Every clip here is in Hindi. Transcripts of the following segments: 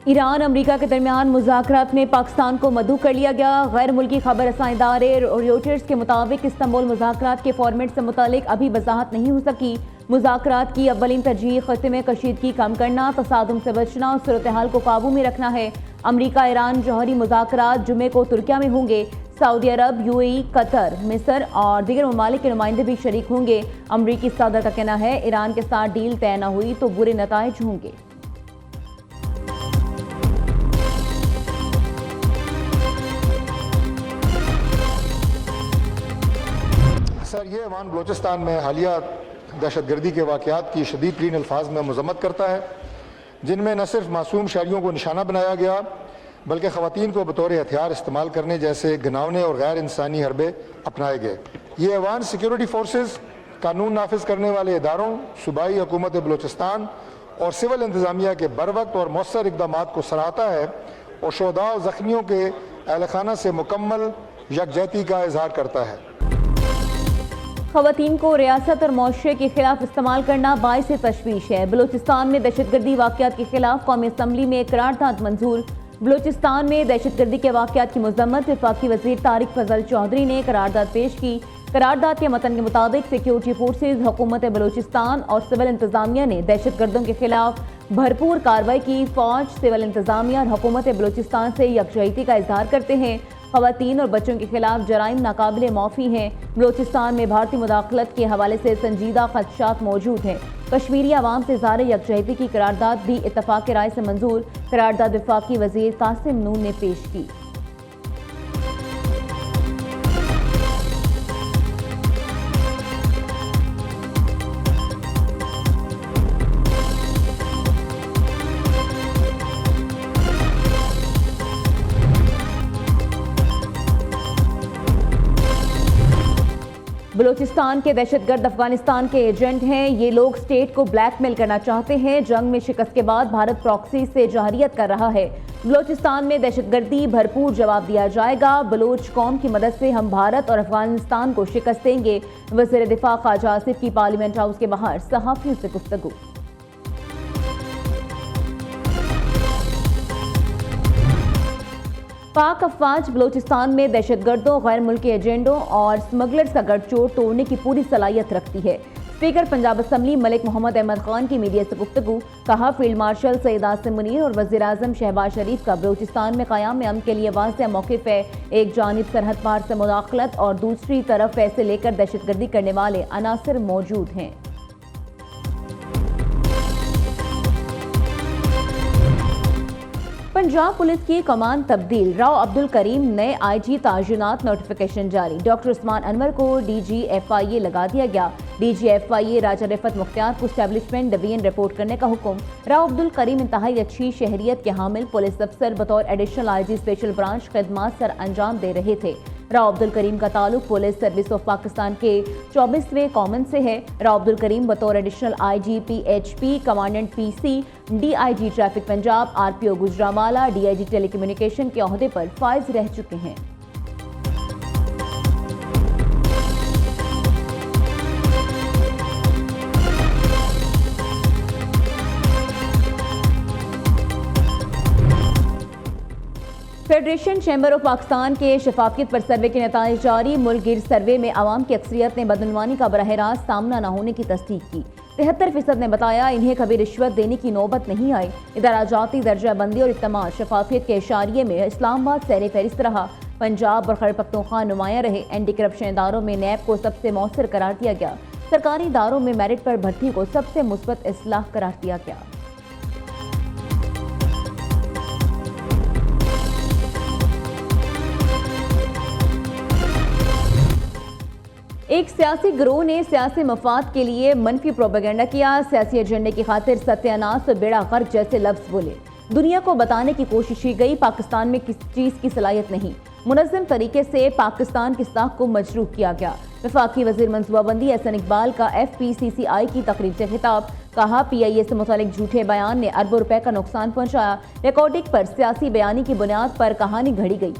ईरान अमरीका के दरमियान मुज़ाकरात में पाकिस्तान को मदऊ कर लिया गया। गैर मुल्की खबर रसां इदारे रॉयटर्स के मुताबिक इस्तांबुल मुज़ाकरात के फॉर्मेट से मुतालिक अभी वजाहत नहीं हो सकी। मुज़ाकरात की अव्वलीन तरजीह खत्ते में कशीदगी कम करना, तसादुम से बचना और सूरत हाल को काबू में रखना है। अमरीका ईरान जौहरी मुज़ाकरात जुमे को तुर्किया में होंगे। सऊदी अरब, यूएई, कतर, मिस्र और दीगर ममालिक के नुमाइंदे भी शरीक होंगे। अमरीकी सदर का कहना है ईरान के साथ डील तय न हुई तो बुरे नताइज होंगे। सर, ये ऐवान बलोचिस्तान में हालिया दहशतगर्दी के वाक़यात की शदीद तरीन अल्फाज में मजम्मत करता है, जिनमें न सिर्फ मासूम शहरियों को निशाना बनाया गया बल्कि ख़वातीन को बतौर हथियार इस्तेमाल करने जैसे घिनौने और गैर इंसानी हरबे अपनाए गए। ये ऐवान सिक्योरिटी फोर्सेस, कानून नाफिज करने वाले इदारों, सूबाई हुकूमत बलोचिस्तान और सिविल इंतज़ामिया के बरवक्त और मौसर इक़दामात को सराहता है और शोहदा और ज़ख्मियों के अहलखाना से मुकम्मल यकजहती का इजहार करता है। ख़वातीन को रियासत और मुआशरे के खिलाफ इस्तेमाल करना बाइस तशवीश है। बलूचिस्तान में दहशतगर्दी वाक़यात के खिलाफ कौमी असम्बली में करारदाद मंजूर। बलूचिस्तान में दहशतगर्दी के वाक़यात की मजम्मत वफाकी वज़ीर तारिक फजल चौधरी ने करारदाद पेश की। करारदाद के मतन के मुताबिक सिक्योरिटी फोर्सेज, हुकूमत बलूचिस्तान और सिविल इंतज़ामिया ने दहशतगर्दों के खिलाफ भरपूर कार्रवाई की। फ़ौज, सिविल इंतज़ामिया और हुकूमत बलूचिस्तान से यकजहती का इजहार करते हैं। ख़वातीन और बच्चों के खिलाफ जराइम नाकाबिले माफ़ी हैं। बलूचिस्तान में भारतीय मुदाखलत के हवाले से संजीदा खदशात मौजूद हैं। कश्मीरी आवाम से ज़ार यकजहती की करारदाद भी इत्तफ़ाक़ राय से मंजूर। करारदाद वफाकी वज़ीर कासिम नून ने पेश की। बलूचिस्तान के दहशतगर्द अफगानिस्तान के एजेंट हैं। ये लोग स्टेट को ब्लैकमेल करना चाहते हैं। जंग में शिकस्त के बाद भारत प्रॉक्सी से जहरियत कर रहा है। बलूचिस्तान में दहशतगर्दी भरपूर जवाब दिया जाएगा। बलूच कौम की मदद से हम भारत और अफगानिस्तान को शिकस्त देंगे। वज़ीर दिफा ख्वाजा आसिफ की पार्लियामेंट हाउस के बाहर सहाफ़ियों से गुफ्तगू। पाक अफवाज बलूचिस्तान में दहशतगर्दों, गैर मुल्की एजेंडों और स्मगलर्स का गठजोड़ तोड़ने की पूरी सलाहियत रखती है। स्पीकर पंजाब असम्बली मलिक मोहम्मद अहमद खान की मीडिया से गुफ्तगू। कहा, फील्ड मार्शल सईद आसिम मुनीर और वज़ीर आज़म शहबाज शरीफ का बलूचिस्तान में क़याम अमन के लिए वाज़ेह मौक़िफ़ है। एक जानिब सरहद पार से मुदाखलत और दूसरी तरफ पैसे लेकर दहशतगर्दी करने वाले अनासर मौजूद हैं। पंजाब पुलिस की कमान तब्दील। राव अब्दुल करीम नए आईजी तायुनात, नोटिफिकेशन जारी। डॉक्टर उस्मान अनवर को डीजी FIA लगा दिया गया। डीजी FIA राजा रिफत मुख्तियार को एस्टेब्लिशमेंट डिवीजन रिपोर्ट करने का हुक्म। राव अब्दुल करीम इंतहाई अच्छी शहरियत के हामिल पुलिस अफसर बतौर एडिशनल IG स्पेशल ब्रांच खिदमात सर अंजाम दे रहे थे। राव अब्दुल करीम का ताल्लुक पुलिस सर्विस ऑफ पाकिस्तान के 24वें कॉमन से है। राव अब्दुल करीम बतौर additional IG PHP, commandant PC, DIG traffic Punjab, RPO Gujranwala, DIG telecommunication के ओहदे पर फाइज रह चुके हैं। फेडरेशन चैम्बर ऑफ पाकिस्तान के शफाफियत पर सर्वे के नताइज जारी। मुल्क गिर सर्वे में आवाम की अक्सरियत ने बदनवानी का बराह रास्त सामना न होने की तस्दीक की। 73% ने बताया इन्हें कभी रिश्वत देने की नौबत नहीं आई। इदारा जाती दर्जा बंदी और इत्तमाद शफाफियत के इशारिये में इस्लामाबाद सैर फहरिस्त रहा। पंजाब और खैबर पख्तूनख्वा नुमाया रहे। एंटी करप्शन इदारों में नैब को सबसे मौसर करार दिया गया। सरकारी इदारों में मेरिट पर भर्ती को सबसे मुस्बत इस्लाह करार दिया गया। एक सियासी गिरोह ने सियासी मफाद के लिए मनफी प्रोपेगेंडा किया। सियासी एजेंडे की खातिर सत्यानाश और बेड़ा गर्क जैसे लफ्ज बोले। दुनिया को बताने की कोशिश की गई पाकिस्तान में किसी चीज़ की सलाहियत नहीं। मुनज़्ज़म तरीके से पाकिस्तान की साख को मजरूह किया गया। वफाकी वज़ीर मनसूबाबंदी एहसन इकबाल का FPCCI की तकरीब से खिताब। कहा, PIA से मुतालिक झूठे बयान ने अरबों रुपए का नुकसान पहुंचाया। रिकॉर्डिंग पर सियासी बयानी की बुनियाद पर कहानी घड़ी गई।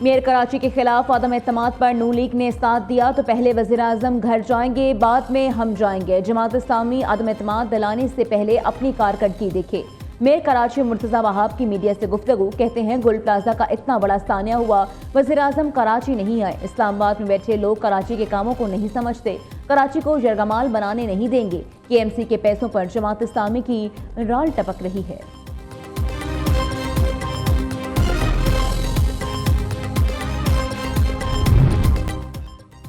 मेयर कराची के खिलाफ आदम एतमाद पर नून लीग ने साथ दिया तो पहले वज़ीर आज़म घर जाएंगे, बाद में हम जाएंगे। जमात इस्लामी आदम एतमाद दिलाने से पहले अपनी कारकर्दगी देखे। मेयर कराची मुर्तजा वहाब की मीडिया से गुफ्तगू, कहते हैं गोल्ड प्लाजा का इतना बड़ा सानिया हुआ, वज़ीर आज़म कराची नहीं आए। इस्लामाबाद में बैठे लोग कराची के कामों को नहीं समझते, कराची को जरगमाल बनाने नहीं देंगे। KMC के पैसों पर जमात इस्लामी की राल टपक रही है।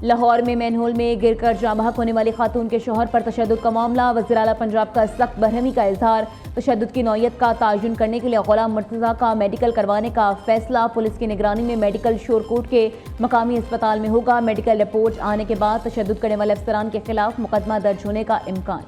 लाहौर में मैनहोल में गिरकर जाँ बहक होने वाली खातून के शौहर पर तशद्दुद का मामला, वज़ीर आला पंजाब का सख्त बरहमी का इजहार। तशद्दुद की नौयत का तयन करने के लिए गुलाम मुर्तज़ा का मेडिकल करवाने का फैसला, पुलिस की निगरानी में मेडिकल शोरकोट के मकामी अस्पताल में होगा। मेडिकल रिपोर्ट आने के बाद तशद्दुद करने वाले अफसरान के खिलाफ मुकदमा दर्ज होने का इम्कान।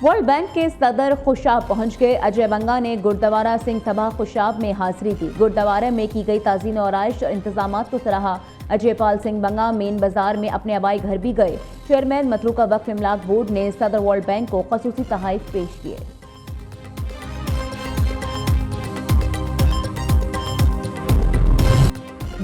वर्ल्ड बैंक के सदर खुशाब पहुंच गए। अजय बंगा ने गुरुद्वारा सिंह सभा खुशाब में हाजिरी दी। गुरुद्वारे में की गई ताज़ीन और आयश और इंतजामात को सराहा। अजय पाल सिंह बंगा मेन बाजार में अपने आबाई घर भी गए। चेयरमैन मतरूका वक्फ इमलाक बोर्ड ने सदर वर्ल्ड बैंक को खसूसी तहाइफ पेश किए।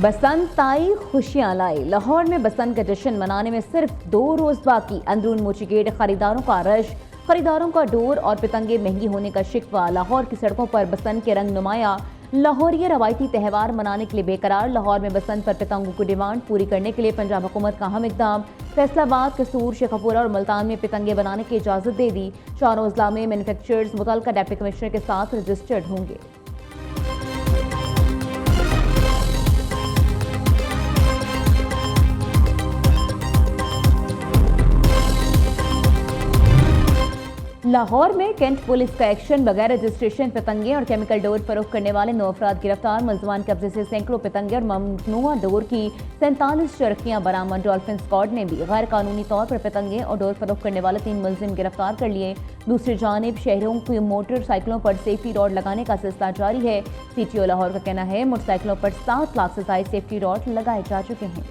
बसंत आई खुशियां लाई। लाहौर में बसंत का जश्न मनाने में सिर्फ 2 रोज बाकी। अंदरून मोची गेट खरीदारों का रश, खरीदारों का डोर और पतंगे महंगी होने का शिकवा। लाहौर की सड़कों पर बसंत के रंग नुमाया। लाहौरिया रवायती त्यौहार मनाने के लिए बेकरार। लाहौर में बसंत पर पतंगों की डिमांड पूरी करने के लिए पंजाब हुकूमत का अहम इकदाम। फैसलाबाद, कसूर, शेखपुरा और मुल्तान में पतंगे बनाने की इजाजत दे दी। 4 अजला में मैन्युफैक्चरर्स मुतल्लिका डिप्टी कमिश्नर के साथ रजिस्टर्ड होंगे। लाहौर में कैंट पुलिस का एक्शन, बगैर रजिस्ट्रेशन पतंगे और केमिकल डोर फरोख्त करने वाले 9 अफराद गिरफ्तार। मुलजमान कब्जे से सैकड़ों पतंगे और ममनुआ डोर की 47 चरखियां बरामद। डॉल्फिन स्क्वाड ने भी गैर कानूनी तौर पर पतंगे और डोर फरोख्त करने वाले 3 मुलजिम गिरफ्तार कर लिए। दूसरी जानिब शहरों की मोटरसाइकिलों पर सेफ्टी रॉड लगाने का सिलसिला जारी है। CTO लाहौर का कहना है मोटरसाइकिलों पर 7 लाख से ज्यादा सेफ्टी रॉड लगाए जा चुके हैं।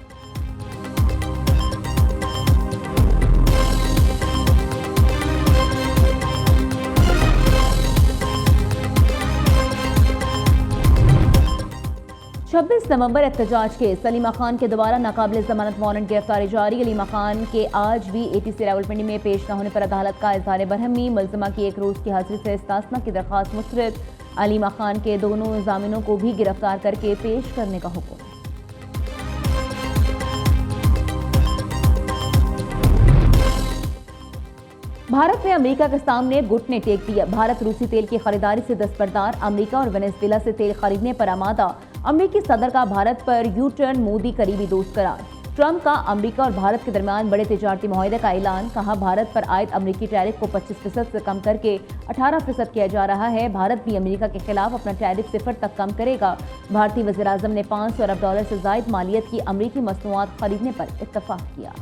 नवंबर एहतजाज के सलीमा खान के दोबारा नाकाबिल जमानत वारंट गिरफ्तारी जारी। अलीमा खान के आज भी ATC रावलपिंडी में पेश न होने पर अदालत का इजहार बरहमी। मुलजिमा की 1 रोज की हाजिरी से इस्तासना की दरख्वास्त मुस्तरद। अलीमा खान के दोनों जामिनों को भी गिरफ्तार करके पेश करने का हुक्म। भारत ने अमेरिका के सामने घुटने टेक दिया। भारत रूसी तेल की खरीदारी से दस्तबरदार। अमेरिका और वेनेजुएला से तेल खरीदने पर आमादा। अमेरिकी सदर का भारत पर यू टर्न, मोदी करीबी दोस्त करार। ट्रंप का अमेरिका और भारत के दरमियान बड़े तिजारती मुआहदे का ऐलान। कहा भारत पर आयद अमेरिकी टैरिफ को 25% से कम करके 18% किया जा रहा है। भारत भी अमेरिका के खिलाफ अपना टैरिफ 0 तक कम करेगा। भारतीय वज़ीर आज़म ने $500 अरब से ज़ायद मालियत की अमेरिकी मसनूआत खरीदने पर इत्तफाक किया।